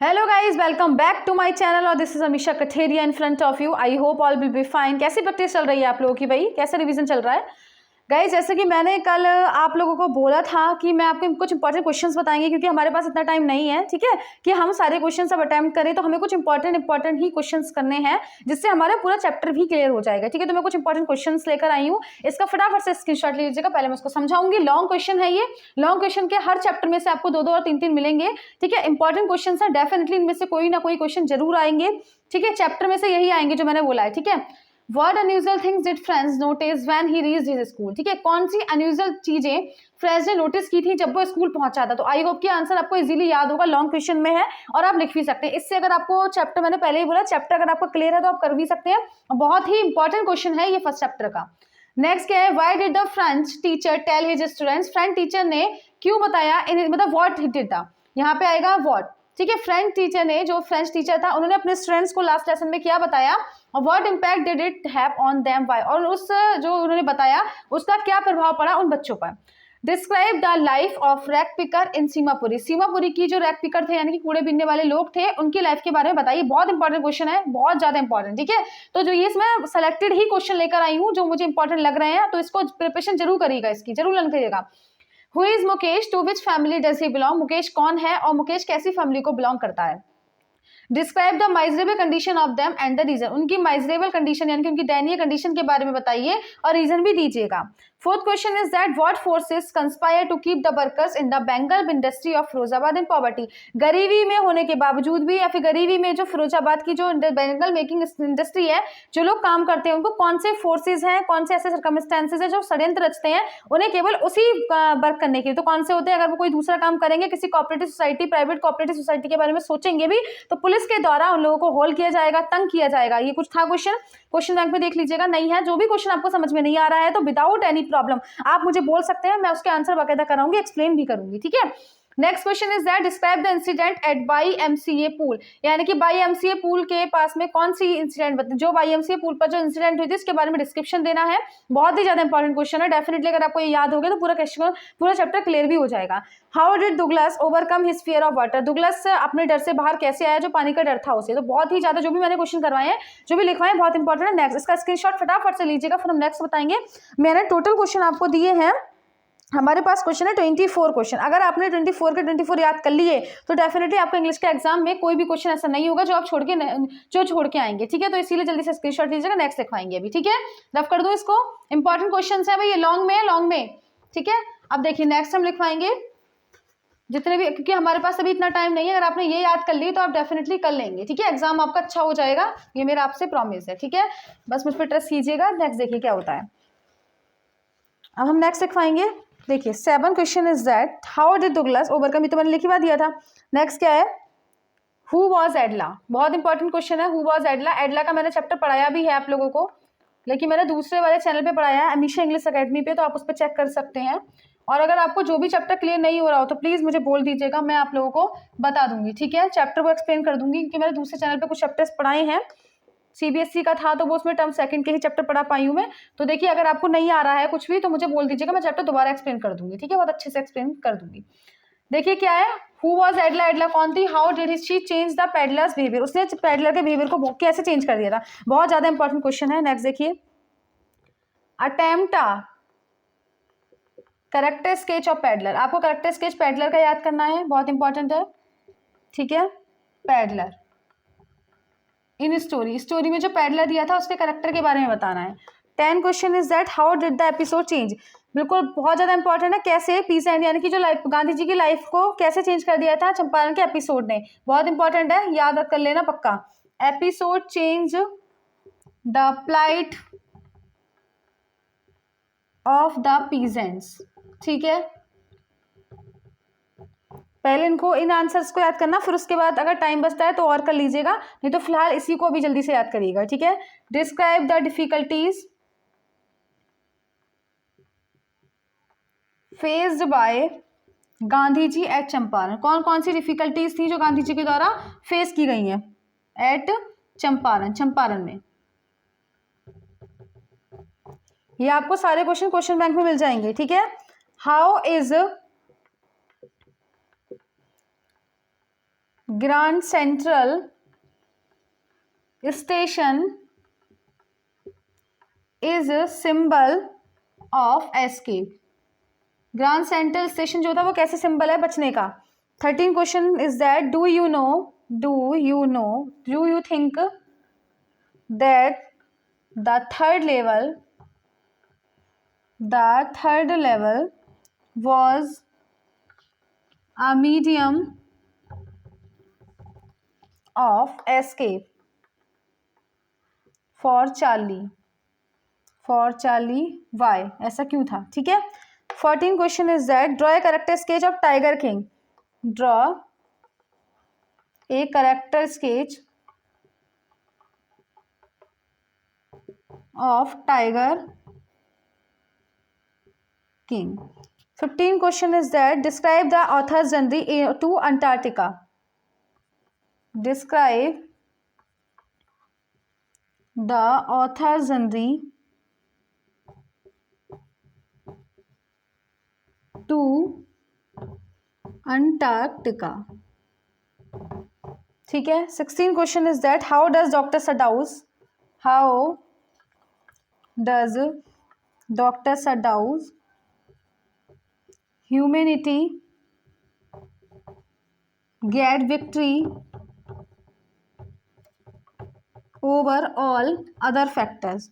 Hello guys, welcome back to my channel और this is Amisha Katheria in front of you. I hope all will be fine. कैसी practice चल रही है आप लोगों की भाई? कैसा रिवीजन चल रहा है गाइज? जैसे कि मैंने कल आप लोगों को बोला था कि मैं आपको कुछ इंपॉर्टेंट क्वेश्चंस बताएंगे, क्योंकि हमारे पास इतना टाइम नहीं है, ठीक है, कि हम सारे क्वेश्चन अब अटेम्प्ट करें। तो हमें कुछ इंपॉर्टेंट ही क्वेश्चंस करने हैं, जिससे हमारा पूरा चैप्टर भी क्लियर हो जाएगा। ठीक है, तो मैं कुछ इंपॉर्टेंट क्वेश्चंस लेकर आई हूँ। इसका फटाफट से स्क्रीनशॉट ले लीजिएगा। पहले मैं उसको समझाऊंगी। लॉन्ग क्वेश्चन है ये। लॉन्ग क्वेश्चन के हर चैप्टर में से आपको दो और तीन मिलेंगे। ठीक है, इंपॉर्टेंट क्वेश्चन है, डेफिनेटली इनमें से कोई ना कोई क्वेश्चन जरूर आएंगे। ठीक है, चैप्टर में से यही आएंगे जो मैंने बोला है। ठीक है, What unusual things did Franz notice when he reached his school? ठीक है, कौन सी अनयूजुअल चीजें फ्रेंड्स ने नोटिस की थी जब वो स्कूल पहुंचा था? तो आई होप कि आंसर आपको इजीली याद होगा, लॉन्ग क्वेश्चन में है और आप लिख भी सकते हैं। इससे अगर आपको चैप्टर, मैंने पहले ही बोला, चैप्टर अगर आपको क्लियर है तो आप कर भी सकते हैं। बहुत ही इंपॉर्टेंट क्वेश्चन है ये फर्स्ट चैप्टर का। नेक्स्ट क्या है? Why did the French teacher tell his students? French teacher ने क्यों बताया, मतलब व्हाट ही डिड था, यहाँ पे आएगा व्हाट। ठीक है, फ्रेंच टीचर ने, जो फ्रेंच टीचर था, उन्होंने अपने स्टूडेंट्स को लास्ट लेसन में क्या बताया, what impact did it have on them, why, और उस जो उन्होंने बताया उसका क्या प्रभाव पड़ा उन बच्चों पर। Describe the life of rag picker in Seemapuri? Seemapuri की जो रैक पिकर थे, यानी कि कूड़े बीनने वाले लोग थे, उनकी लाइफ के बारे में बताइए। बहुत इंपॉर्टेंट क्वेश्चन है, बहुत ज्यादा इंपॉर्टेंट। ठीक है, तो जो ये इसमें सेलेक्टेड ही क्वेश्चन लेकर आई हूँ जो मुझे इंपॉर्टेंट लग रहे हैं, तो इसको प्रिपरेशन जरूर करिएगा, इसकी जरूर लर्न करिएगा। Who is Mukesh? To which family does he belong? Mukesh कौन है और मुकेश कैसी फैमिली को बिलोंग करता है? Describe the miserable condition of them and the reason? उनकी माइजरेबल कंडीशन यानी कि उनकी दयनीय कंडीशन के बारे में बताइए और रीजन भी दीजिएगा। Fourth question is that what forces conspire to keep the workers in the bangle industry of Firozabad in poverty? गरीबी में होने के बावजूद भी, या फिर गरीबी में जो फिरोजाबाद की जो बेंगल मेकिंग इंडस्ट्री है, जो लोग काम करते हैं, उनको कौन से फोर्सेज हैं, कौन से ऐसे सर्कमस्टेंसेज हैं जो षड्यंत्र रचते हैं उन्हें केवल उसी वर्क करने के लिए? तो कौन से होते हैं? अगर वो कोई दूसरा काम करेंगे, किसी cooperative society, private cooperative society के बारे में सोचेंगे भी, तो पुलिस के द्वारा उन लोगों को होल्ड किया जाएगा, तंग किया जाएगा। ये कुछ था क्वेश्चन बैंक में देख लीजिएगा। नहीं है, जो भी क्वेश्चन आपको समझ में नहीं आ रहा है तो विदाउट एनी प्रॉब्लम आप मुझे बोल सकते हैं, मैं उसके आंसर बाकायदा कराऊंगी, एक्सप्लेन भी करूंगी। ठीक है, next question is that describe the incident at YMCA pool? यानी कि YMCA पूल के पास में कौन सी इंसिडेंट, जो YMCA पूल पर जो इंसिडेंट हुई थी इसके बारे में डिस्क्रिप्शन देना है। बहुत ही ज्यादा इंपॉर्टेंट क्वेश्चन है, डेफिनेटली अगर आपको ये याद हो गया तो पूरा क्वेश्चन, पूरा चैप्टर क्लियर भी हो जाएगा। How did Douglas overcome his fear of water? Douglas अपने डर से बाहर कैसे आया, जो पानी का डर था उसे? तो बहुत ही ज्यादा, जो भी मैंने क्वेश्चन करवाए हैं, जो भी लिखवाए हैं, बहुत इंपॉर्टेंट है। नेक्स्ट इसका स्क्रीनशॉट फटाफट से लीजिएगा, फिर हम नेक्स्ट बताएंगे। मैंने टोटल क्वेश्चन आपको दिए हैं, हमारे पास क्वेश्चन है 24 क्वेश्चन। अगर आपने 24 के 24 याद कर लिए तो डेफिनेटली आपको इंग्लिश के एग्जाम में कोई भी क्वेश्चन ऐसा नहीं होगा जो आप छोड़ के आएंगे। ठीक है, तो इसीलिए जल्दी से स्क्रीनशॉट लीजिएगा, नेक्स्ट लिखवाएंगे अभी। ठीक है, रफ कर दो इसको। इंपॉर्टेंट क्वेश्चन है भाई, ये लॉन्ग में। ठीक है, अब देखिए नेक्स्ट हम लिखवाएंगे जितने भी, क्योंकि हमारे पास अभी इतना टाइम नहीं है। अगर आपने ये याद कर ली तो आप डेफिनेटली कर लेंगे। ठीक है, एग्जाम आपका अच्छा हो जाएगा, ये मेरा आपसे प्रॉमिस है। ठीक है, बस मुझ पर ट्रस्ट कीजिएगा। नेक्स्ट देखिए क्या होता है। अब हम नेक्स्ट लिखवाएंगे। देखिए 7 question is that how did Douglas overcome? ये तो मैंने लिखवा दिया था। नेक्स्ट क्या है? Who was Edla? बहुत इंपॉर्टेंट क्वेश्चन है, हु वॉज एडला? एडला का मैंने चैप्टर पढ़ाया भी है आप लोगों को, लेकिन मैंने दूसरे वाले चैनल पे पढ़ाया है, अमीशा इंग्लिश अकेडमी पे, तो आप उस पर चेक कर सकते हैं। और अगर आपको जो भी चैप्टर क्लियर नहीं हो रहा हो तो प्लीज मुझे बोल दीजिएगा, मैं आप लोगों को बता दूंगी। ठीक है, चैप्टर को एक्सप्लेन कर दूंगी, क्योंकि मैंने दूसरे चैनल पे कुछ चैप्टर्स पढ़ाए हैं। CBSE का था तो वो उसमें टर्म सेकंड के ही चैप्टर पढ़ा पाई हूँ मैं। तो देखिए अगर आपको नहीं आ रहा है कुछ भी तो मुझे बोल दीजिएगा, मैं चैप्टर दोबारा एक्सप्लेन कर दूंगी। ठीक है, बहुत अच्छे से एक्सप्लेन कर दूंगी। देखिए क्या है? Who was Edla? एडला कौन थी? How did she change the peddlers behaviour? उसने पेडलर के बिहेवियर को कैसे चेंज कर दिया था? बहुत ज्यादा इंपॉर्टेंट क्वेश्चन है। नेक्स्ट देखिए, attempt character sketch of peddler. आपको करेक्टर स्केच पेडलर का याद करना है, बहुत इंपॉर्टेंट है। ठीक है, पेडलर इन स्टोरी में जो पेडलर दिया था उसके करेक्टर के बारे में बताना है। 10 question is that how did the episode change? बिल्कुल बहुत ज्यादा इंपॉर्टेंट है, कैसे पीस एंड यानी कि जो लाइफ, गांधी जी की लाइफ को कैसे चेंज कर दिया था चंपारण के एपिसोड ने? बहुत इंपॉर्टेंट है, याद कर लेना पक्का। Episode change the plight of the peasants. ठीक है, पहले इनको, इन आंसर्स को याद करना, फिर उसके बाद अगर टाइम बचता है तो और कर लीजिएगा, नहीं तो फिलहाल इसी को भी जल्दी से याद करिएगा। ठीक है, describe the difficulties faced by Gandhi ji at Champaran? कौन कौन सी डिफिकल्टीज थी जो गांधी जी के द्वारा फेस की गई हैं एट चंपारण में? ये आपको सारे क्वेश्चन बैंक में मिल जाएंगे। ठीक है, how is grand central station is symbol of escape. Grand central station जो था वो कैसे सिंबल है बचने का। 13 question is that do you think that the third level was a medium of escape for Charlie why, ऐसा क्यों था। ठीक है। 14 question is that draw a character sketch of Tiger king. Draw a character sketch of Tiger king. 15 question is that describe the author's journey to Antarctica. Describe the author's journey to Antarctica. ठीक है। 16 question is that how does Dr. Sadaus humanity get victory over all other factors।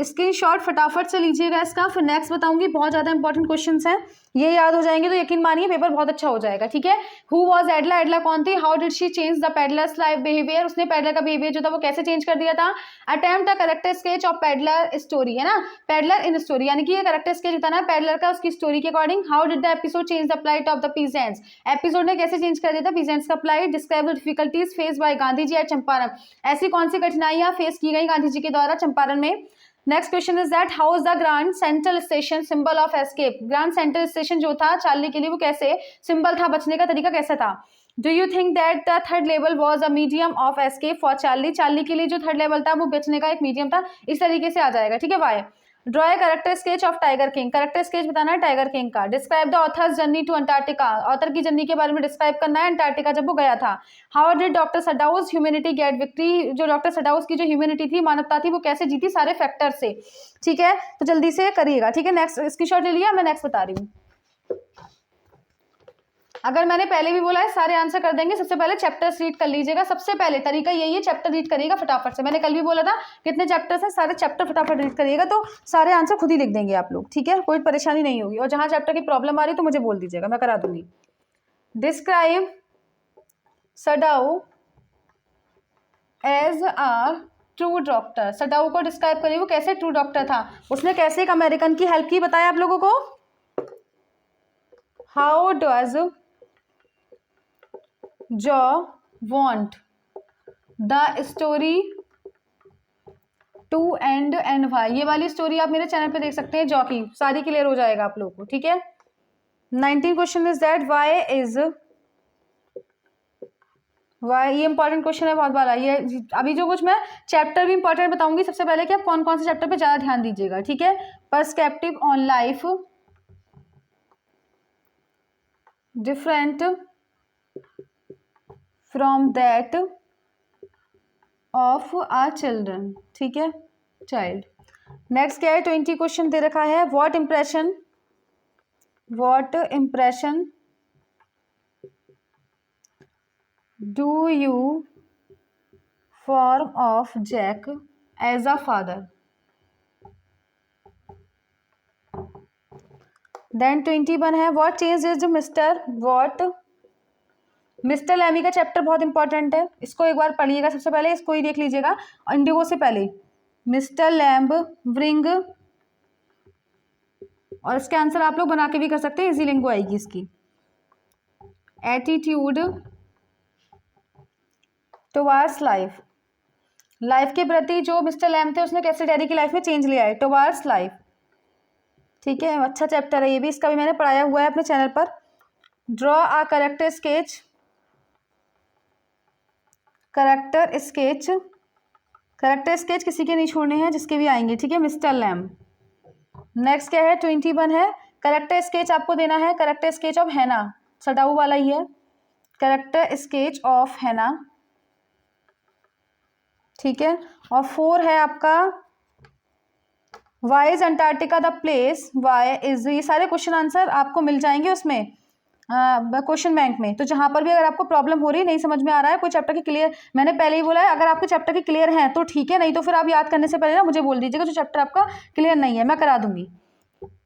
Screenshot फटाफट से लीजिएगा इसका, फिर next बताऊंगी। बहुत ज़्यादा इंपॉर्टेंट क्वेश्चंस हैं, ये याद हो जाएंगे तो यकीन मानिए पेपर बहुत अच्छा हो जाएगा। ठीक है। हु वॉज एडला, एडला कौन थी। How did she change the peddlers life behaviour, उसने पेडलर का बिहेवियर जो था वो कैसे चेंज कर दिया था। Attempt a character sketch of peddler story, है ना, पेडलर इन स्टोरी, यानी कि ये कैरेक्टर स्केच होता है ना पेडलर का उसकी स्टोरी के according. How did the episode change the plight of the peasants, episode ने कैसे चेंज कर दिया था पीजेंट्स का plight. Describe the difficulties face by Gandhi ji at Champaran, ऐसी कौन सी कठिनाइयां फेस की गई गांधी जी के द्वारा चंपारण में। Next question is that how is the grand central station symbol of escape. Grand central station जो था चार्ली के लिए वो कैसे सिंबल था, बचने का तरीका कैसा था। Do you think that the third level was a medium of escape for Charlie, Charlie के लिए जो थर्ड लेवल था वो बचने का एक मीडियम था। इस तरीके से आ जाएगा। ठीक है। Why. Draw a character sketch of Tiger King, character sketch बताना है टाइगर किंग का। Describe the author's journey to Antarctica, author की जर्नी के बारे में डिस्क्राइब करना है अंटार्कटिका जब वो गया था। How did doctor Sadaus humanity get victory, जो डॉक्टर सडाउस की जो ह्यूमैनिटी थी मानवता थी वो कैसे जीती सारे फैक्टर से। ठीक है, तो जल्दी से करिएगा। ठीक है। नेक्स्ट स्क्रीनशॉट ले लिया, मैं नेक्स्ट बता रही हूँ। अगर मैंने पहले भी बोला है सारे आंसर कर देंगे, सबसे पहले चैप्टर्स रीड कर लीजिएगा। सबसे पहले तरीका यही है, चैप्टर रीड करिएगा फटाफट से। मैंने कल भी बोला था कितने चैप्टर्स हैं, सारे चैप्टर फटाफट रीड करिएगा तो सारे आंसर खुद ही लिख देंगे आप लोग। ठीक है, कोई परेशानी नहीं होगी। और जहां चैप्टर की प्रॉब्लम आ रही तो मुझे बोल दीजिएगा, मैं करा दूंगी। Describe Sadau as a true doctor, Sadau को डिस्क्राइब करिए वो कैसे ट्रू डॉक्टर था, उसने कैसे एक अमेरिकन की हेल्प की, बताया आप लोगों को। How does Jo want the story to end and why, ये वाली स्टोरी आप मेरे चैनल पे देख सकते हैं, जॉ की, सारी क्लियर हो जाएगा आप लोगों को। ठीक है। 19 क्वेश्चन इज दैट वाई, ये इंपॉर्टेंट क्वेश्चन है बहुत वाला। ये अभी जो कुछ मैं चैप्टर भी इंपॉर्टेंट बताऊंगी, सबसे पहले कि आप कौन कौन से चैप्टर पे ज्यादा ध्यान दीजिएगा। ठीक है। Perspective on life different from that of a children. ठीक है, चाइल्ड। नेक्स्ट क्या है, 20 क्वेश्चन दे रखा है। What impression do you form of Jack as a father. Then 21 है what change is Mr Lamb का चैप्टर बहुत इंपॉर्टेंट है, इसको एक बार पढ़िएगा। सबसे पहले इसको ही देख लीजिएगा, इंडिगो से पहले मिस्टर लैम्ब ब्रिंग, और इसके आंसर आप लोग बना के भी कर सकते हैं, इजी लिंगो आएगी इसकी। एटीट्यूड टुवार्ड्स लाइफ, लाइफ के प्रति जो मिस्टर लैम्ब थे उसने कैसे डैडी की लाइफ में चेंज लिया है, टुवार्ड्स लाइफ। ठीक है, अच्छा चैप्टर है ये भी, इसका भी मैंने पढ़ाया हुआ है अपने चैनल पर। ड्रॉ अ कैरेक्टर स्केच किसी के नहीं छोड़ने हैं, जिसके भी आएंगे। ठीक है, मिस्टर लैम्ब। नेक्स्ट क्या है, 21 है कैरेक्टर स्केच आपको देना है, कैरेक्टर स्केच ऑफ हैना, सडाऊ वाला ही है। कैरेक्टर स्केच ऑफ हैना, ठीक है। और 4 है आपका why is Antarctica the place, why is, ये सारे क्वेश्चन आंसर आपको मिल जाएंगे उसमें क्वेश्चन बैंक में। तो जहां पर भी अगर आपको प्रॉब्लम हो रही है, नहीं समझ में आ रहा है, कोई चैप्टर की क्लियर, मैंने पहले ही बोला है अगर आपके चैप्टर की क्लियर है तो ठीक है, नहीं तो फिर आप याद करने से पहले ना मुझे बोल दीजिएगा जो चैप्टर आपका क्लियर नहीं है, मैं करा दूंगी।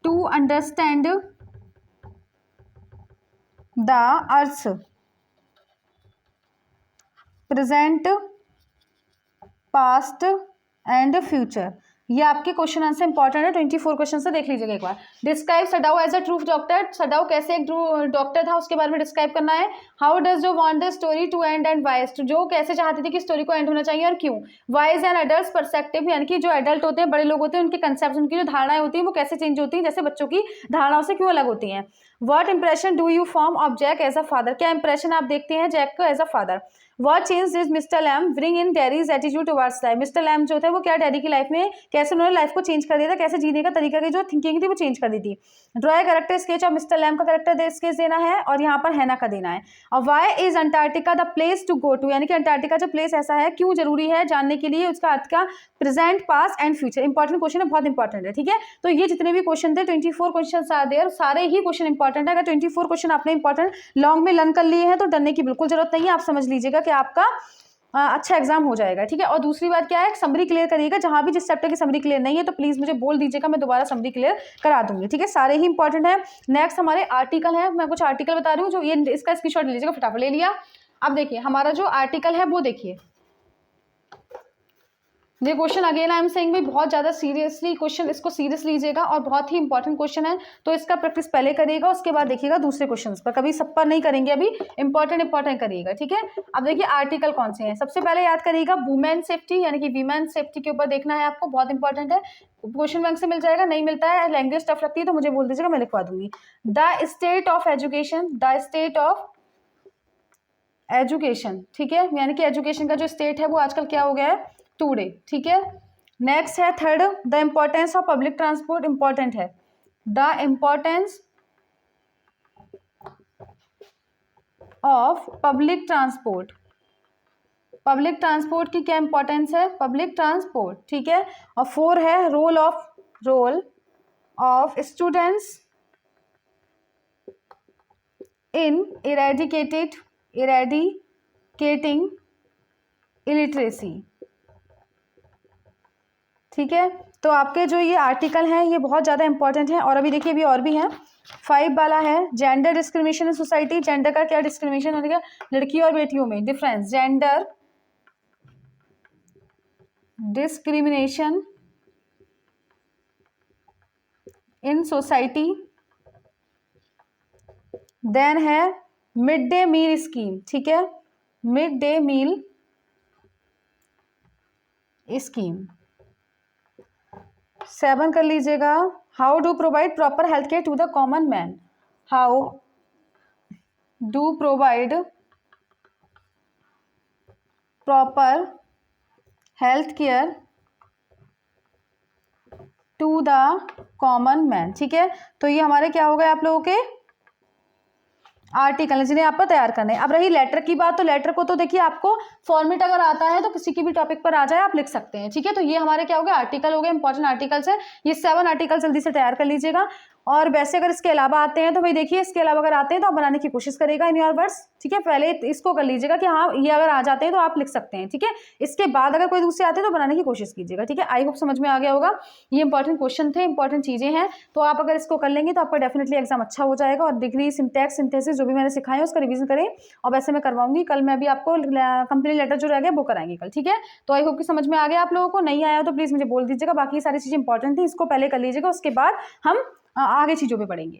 To understand the earth present past and future, ये आपके क्वेश्चन आंसर इंपॉर्टेंट है। 24 क्वेश्चन से देख लीजिएगा एक बार। Describe Sadau as a truth doctor, Sadau कैसे एक डॉक्टर था उसके बारे में डिस्क्राइब करना है। How does Jo want the story to end and why, Jo कैसे चाहती थी कि स्टोरी को एंड होना चाहिए और क्यों। Why is an adult perspective, यानी कि जो एडल्ट होते हैं, बड़े लोग होते हैं, उनके कंसेप्ट, उनकी जो धारणाएं होती हैं वो कैसे चेंज होती हैं, जैसे बच्चों की धारणाओं से क्यों अलग होती हैं। What impression do you form of Jack as a father, क्या इंप्रेशन आप देखते हैं जैक को as a father. What change did Mr. Lamb bring in Terry's attitude towards life, Mr Lamb जो थे वो क्या डैडी की लाइफ में कैसे उन्होंने लाइफ को चेंज कर दिया था, कैसे जीने का तरीका की जो थिंकिंग थी वो चेंज कर दी थी। ड्रॉ कैरेक्टर स्केच और मिस्टर लैम का कैरेक्टर स्केच देना है और यहाँ पर हैना का देना है। और why is Antarctica the place to go to, यानी कि अंटार्कटिका जो प्लेस ऐसा है क्यों जरूरी है जानने के लिए, उसका अर्थ का present past and future. Important question है, बहुत इंपॉर्टेंट है, ठीक है। तो ये जितने भी क्वेश्चन थे 24 क्वेश्चन आर देयर, सारे ही क्वेश्चन इंपॉर्टेंट है। अगर 24 क्वेश्चन आपने इंपॉर्टेंट लॉन्ग में लर्न कर लिए हैं तो डरने की बिल्कुल जरूरत नहीं है, आप समझ लीजिएगा कि आपका अच्छा एग्जाम हो जाएगा, ठीक है। और दूसरी बात क्या है, समरी क्लियर करिएगा, जहां भी जिस चैप्टर की समरी क्लियर नहीं है तो प्लीज मुझे बोल दीजिएगा, मैं दोबारा समरी क्लियर करा दूंगी, ठीक है। सारे ही इंपॉर्टेंट है। नेक्स्ट हमारे आर्टिकल है, मैं कुछ आर्टिकल बता रही हूँ जो ये, इसका स्क्रीनशॉट ले लीजिएगा, फटाफट ले लिया। अब देखिए हमारा जो आर्टिकल है वो देखिए, ये question again I am saying भाई बहुत ज़्यादा सीरियसली क्वेश्चन, इसको सीरियस लीजिएगा और बहुत ही इंपॉर्टेंट क्वेश्चन है, तो इसका प्रैक्टिस पहले करिएगा, उसके बाद देखिएगा दूसरे क्वेश्चंस पर, कभी सब पर नहीं करेंगे, अभी इंपॉर्टेंट करिएगा, ठीक है। अब देखिए आर्टिकल कौन से हैं, सबसे पहले याद करिएगा वुमेन सेफ्टी, यानी कि वीमेन सेफ्टी के ऊपर देखना है आपको, बहुत इंपॉर्टेंट है, क्वेश्चन बैंक से मिल जाएगा, नहीं मिलता है, लैंग्वेज टफ लगती है तो मुझे बोल दीजिएगा, मैं लिखवा दूंगी। The state of education, the state of education, ठीक है, यानी कि एजुकेशन का जो स्टेट है वो आजकल क्या हो गया है, टुडे, ठीक है। नेक्स्ट है third, the importance of public transport, important है, the importance of public transport, public transport की क्या इंपॉर्टेंस है, पब्लिक ट्रांसपोर्ट, ठीक है। और 4 है role of students in eradicating illiteracy, ठीक है। तो आपके जो ये आर्टिकल हैं ये बहुत ज़्यादा इंपॉर्टेंट है। और अभी देखिए अभी और भी हैं। 5 वाला है gender discrimination in society, gender का क्या डिस्क्रिमिनेशन हो गया, लड़कियों और बेटियों में difference, gender discrimination in society. Then है मिड डे मील स्कीम, ठीक है, मिड डे मील स्कीम। 7 कर लीजिएगा, how do provide proper health care to the common man, how do provide proper health care to the common man, ठीक है। तो ये हमारे क्या हो गए आप लोगों के आर्टिकल जिन्हें आपको तैयार करने हैं। अब रही लेटर की बात, तो लेटर को तो देखिए आपको फॉर्मेट अगर आता है तो किसी की भी टॉपिक पर आ जाए आप लिख सकते हैं, ठीक है। तो ये हमारे क्या हो गए आर्टिकल हो गए, इंपॉर्टेंट आर्टिकल्स है, ये 7 आर्टिकल जल्दी से तैयार कर लीजिएगा। और वैसे अगर इसके अलावा आते हैं तो भाई देखिए इसके अलावा अगर आते हैं तो आप बनाने की कोशिश करेगा इन योर वर्ड्स, ठीक है। पहले इसको कर लीजिएगा कि हाँ ये अगर आ जाते हैं तो आप लिख सकते हैं, ठीक है। इसके बाद अगर कोई दूसरे आते हैं तो बनाने की कोशिश कीजिएगा, ठीक है। आई होप समझ में आ गया होगा, ये इंपॉर्टेंट क्वेश्चन थे, इंपॉर्टेंट चीजें हैं, तो आप अगर इसको कर लेंगे तो आपका डेफिनेटली एग्जाम अच्छा हो जाएगा। और डिग्री सिंटैक्स सिंथेसिस जो भी मैंने सिखाया उसका रिवीजन करें, और वैसे मैं करवाऊंगी कल, मैं भी आपको कंपनी लेटर जो रह गया वो कराएंगे कल, ठीक है। तो आई होप कि समझ में आ गया आप लोगों को, नहीं आया तो प्लीज मुझे बोल दीजिएगा, बाकी सारी चीजें इंपॉर्टेंट थी, इसको पहले कर लीजिएगा, उसके बाद हम आगे चीजों पे पढ़ेंगे।